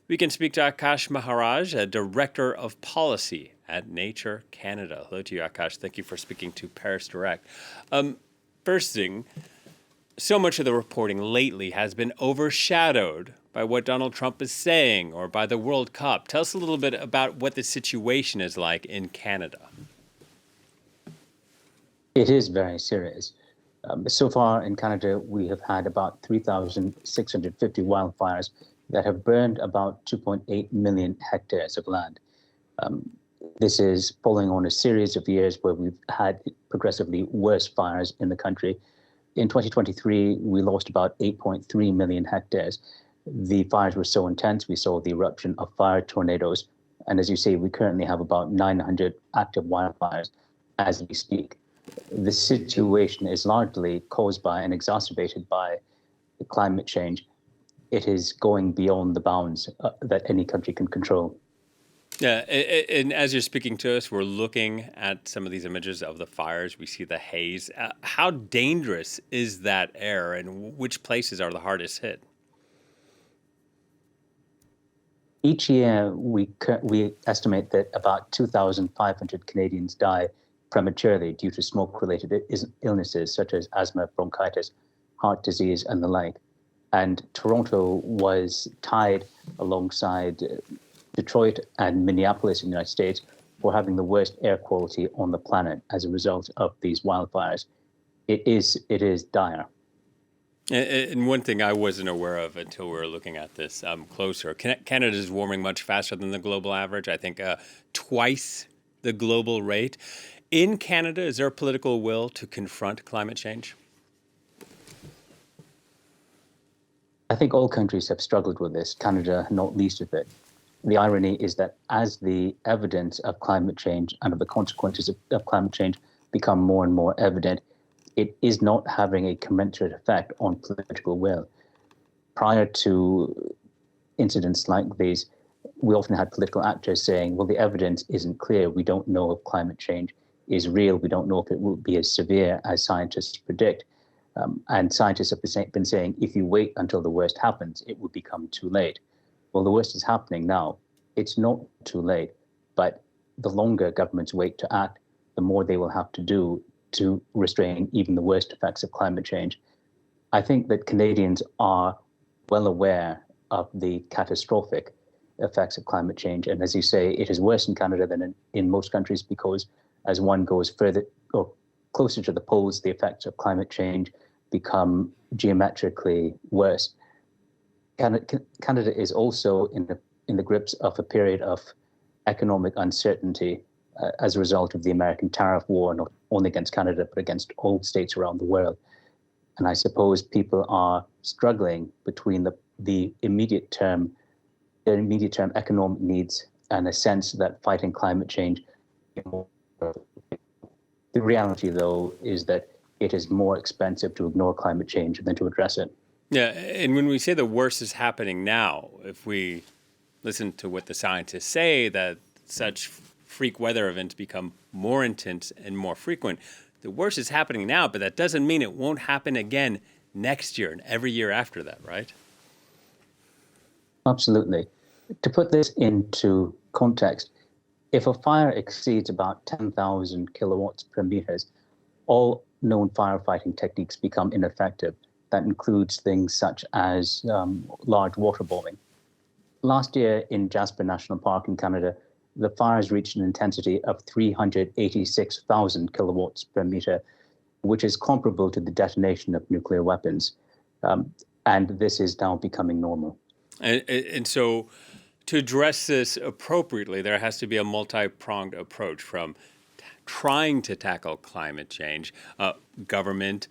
We can speak to Akaash Maharaj, a Director of Policy at Nature Canada. Hello to you, Akaash. Thank you for speaking to Paris Direct. First thing, so much of the reporting lately has been overshadowed by what Donald Trump is saying or by the World Cup. Tell us a little bit about what the situation is like in Canada. It is very serious. So far in Canada, we have had about 3,650 wildfires that have burned about 2.8 million hectares of land. This is following on a series of years where we've had progressively worse fires in the country. In 2023, we lost about 8.3 million hectares. The fires were so intense, we saw the eruption of fire tornadoes. And as you say, we currently have about 900 active wildfires as we speak. The situation is largely caused by and exacerbated by climate change. It is going beyond the bounds that any country can control. Yeah, and as you're speaking to us, we're looking at some of these images of the fires. We see the haze. How dangerous is that air, and which places are the hardest hit? Each year, we estimate that about 2,500 Canadians die prematurely due to smoke-related illnesses such as asthma, bronchitis, heart disease, and the like. And Toronto was tied alongside Detroit and Minneapolis in the United States for having the worst air quality on the planet as a result of these wildfires. It is dire. And one thing I wasn't aware of until we were looking at this closer, Canada is warming much faster than the global average. I think twice the global rate. In Canada, is there a political will to confront climate change? I think all countries have struggled with this, Canada not least of it. The irony is that as the evidence of climate change and of the consequences of climate change become more and more evident, it is not having a commensurate effect on political will. Prior to incidents like these, we often had political actors saying, well, the evidence isn't clear. We don't know if climate change is real. We don't know if it will be as severe as scientists predict. And scientists have been saying, if you wait until the worst happens, it will become too late. Well, the worst is happening now. It's not too late, but the longer governments wait to act, the more they will have to do to restrain even the worst effects of climate change. I think that Canadians are well aware of the catastrophic effects of climate change. And as you say, it is worse in Canada than in most countries because as one goes further or closer to the poles, the effects of climate change become geometrically worse. Canada is also in the grips of a period of economic uncertainty as a result of the American tariff war, not only against Canada, but against all states around the world. And I suppose people are struggling between the immediate term economic needs and a sense that fighting climate change. The reality, though, is that it is more expensive to ignore climate change than to address it. Yeah, and when we say the worst is happening now, if we listen to what the scientists say, that such freak weather events become more intense and more frequent, the worst is happening now, but that doesn't mean it won't happen again next year and every year after that, right? Absolutely. To put this into context, if a fire exceeds about 10,000 kilowatts per meters, all known firefighting techniques become ineffective. That includes things such as large waterbombing. Last year in Jasper National Park in Canada, the fires reached an intensity of 386,000 kilowatts per meter, which is comparable to the detonation of nuclear weapons. And this is now becoming normal. And so to address this appropriately, there has to be a multi-pronged approach from trying to tackle climate change, government,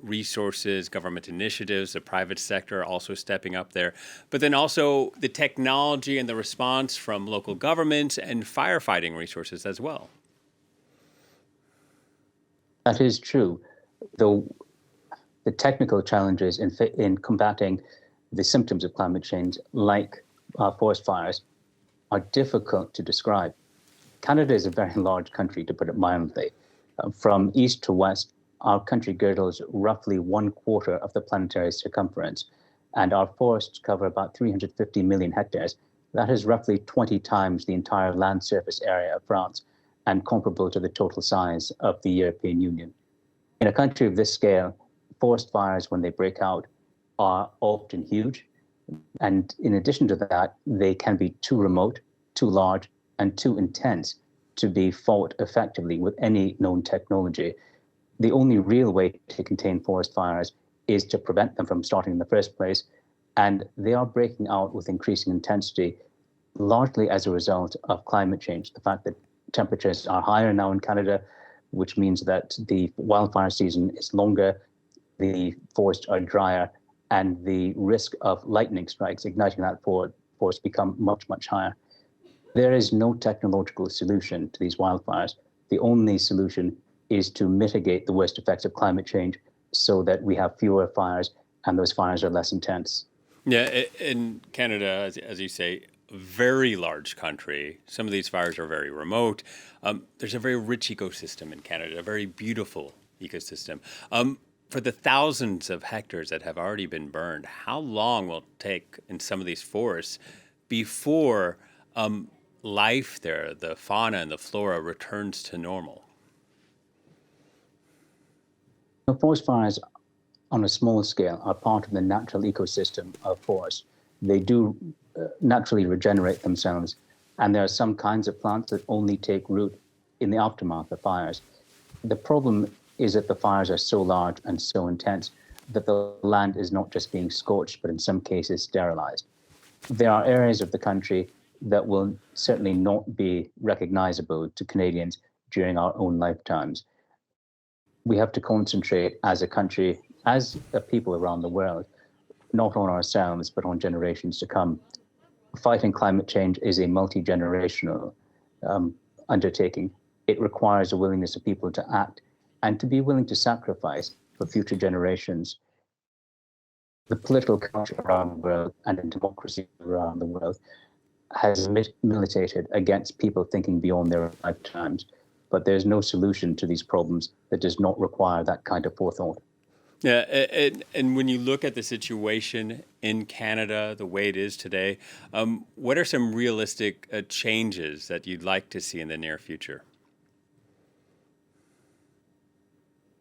resources, government initiatives, the private sector also stepping up there, but then also the technology and the response from local governments and firefighting resources as well. That is true, though the technical challenges in combating the symptoms of climate change, like forest fires, are difficult to describe. Canada is a very large country, to put it mildly. From east to west, our country girdles roughly 1/4 of the planetary circumference. and our forests cover about 350 million hectares. That is roughly 20 times the entire land surface area of France and comparable to the total size of the European Union. In a country of this scale, forest fires, when they break out, are often huge. And in addition to that, they can be too remote, too large, and too intense to be fought effectively with any known technology. The only real way to contain forest fires is to prevent them from starting in the first place. And they are breaking out with increasing intensity, largely as a result of climate change. The fact that temperatures are higher now in Canada, which means that the wildfire season is longer, the forests are drier, and the risk of lightning strikes igniting that forest become much, much higher. There is no technological solution to these wildfires. The only solution is to mitigate the worst effects of climate change so that we have fewer fires and those fires are less intense. Yeah, in Canada, as you say, a very large country. Some of these fires are very remote. There's a very rich ecosystem in Canada, a very beautiful ecosystem. For the thousands of hectares that have already been burned, how long will it take in some of these forests before life there, the fauna and the flora, returns to normal? Forest fires on a small scale are part of the natural ecosystem of forests. They do naturally regenerate themselves, and there are some kinds of plants that only take root in the aftermath of fires. The problem is that the fires are so large and so intense that the land is not just being scorched, but in some cases sterilized. There are areas of the country that will certainly not be recognizable to Canadians during our own lifetimes. We have to concentrate as a country, as a people around the world, not on ourselves, but on generations to come. Fighting climate change is a multi-generational undertaking. It requires a willingness of people to act and to be willing to sacrifice for future generations. The political culture around the world and in democracy around the world has militated against people thinking beyond their lifetimes, but there's no solution to these problems that does not require that kind of forethought. Yeah, and when you look at the situation in Canada, the way it is today, what are some realistic changes that you'd like to see in the near future?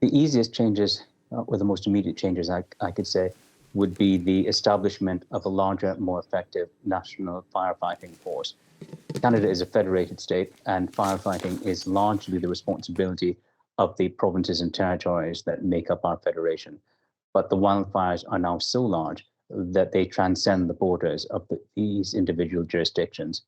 The easiest changes, or the most immediate changes, I could say, would be the establishment of a larger, more effective national firefighting force. Canada is a federated state, and firefighting is largely the responsibility of the provinces and territories that make up our federation. But the wildfires are now so large that they transcend the borders of these individual jurisdictions.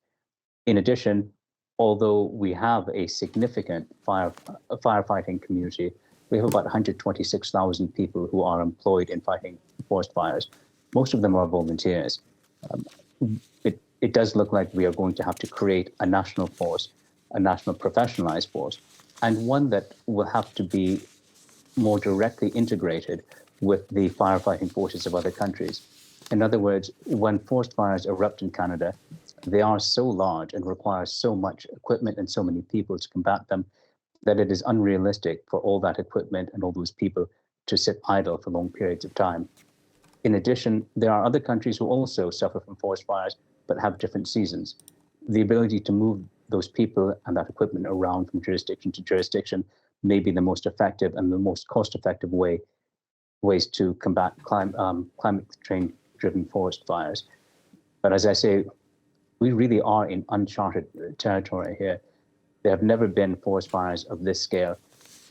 In addition, although we have a significant firefighting community, we have about 126,000 people who are employed in fighting forest fires. Most of them are volunteers. It does look like we are going to have to create a national force, a national professionalized force, and one that will have to be more directly integrated with the firefighting forces of other countries. In other words, when forest fires erupt in Canada, they are so large and require so much equipment and so many people to combat them that it is unrealistic for all that equipment and all those people to sit idle for long periods of time. In addition, there are other countries who also suffer from forest fires but have different seasons. The ability to move those people and that equipment around from jurisdiction to jurisdiction may be the most effective and the most cost-effective ways to combat climate change-driven forest fires. But as I say, we really are in uncharted territory here. There have never been forest fires of this scale.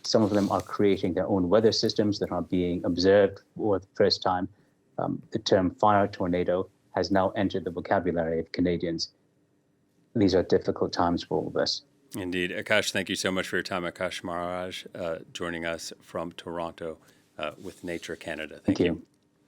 Some of them are creating their own weather systems that are being observed for the first time. The term fire tornado has now entered the vocabulary of Canadians. These are difficult times for all of us. Indeed. Akaash, thank you so much for your time. Akaash Maharaj joining us from Toronto with Nature Canada. Thank you.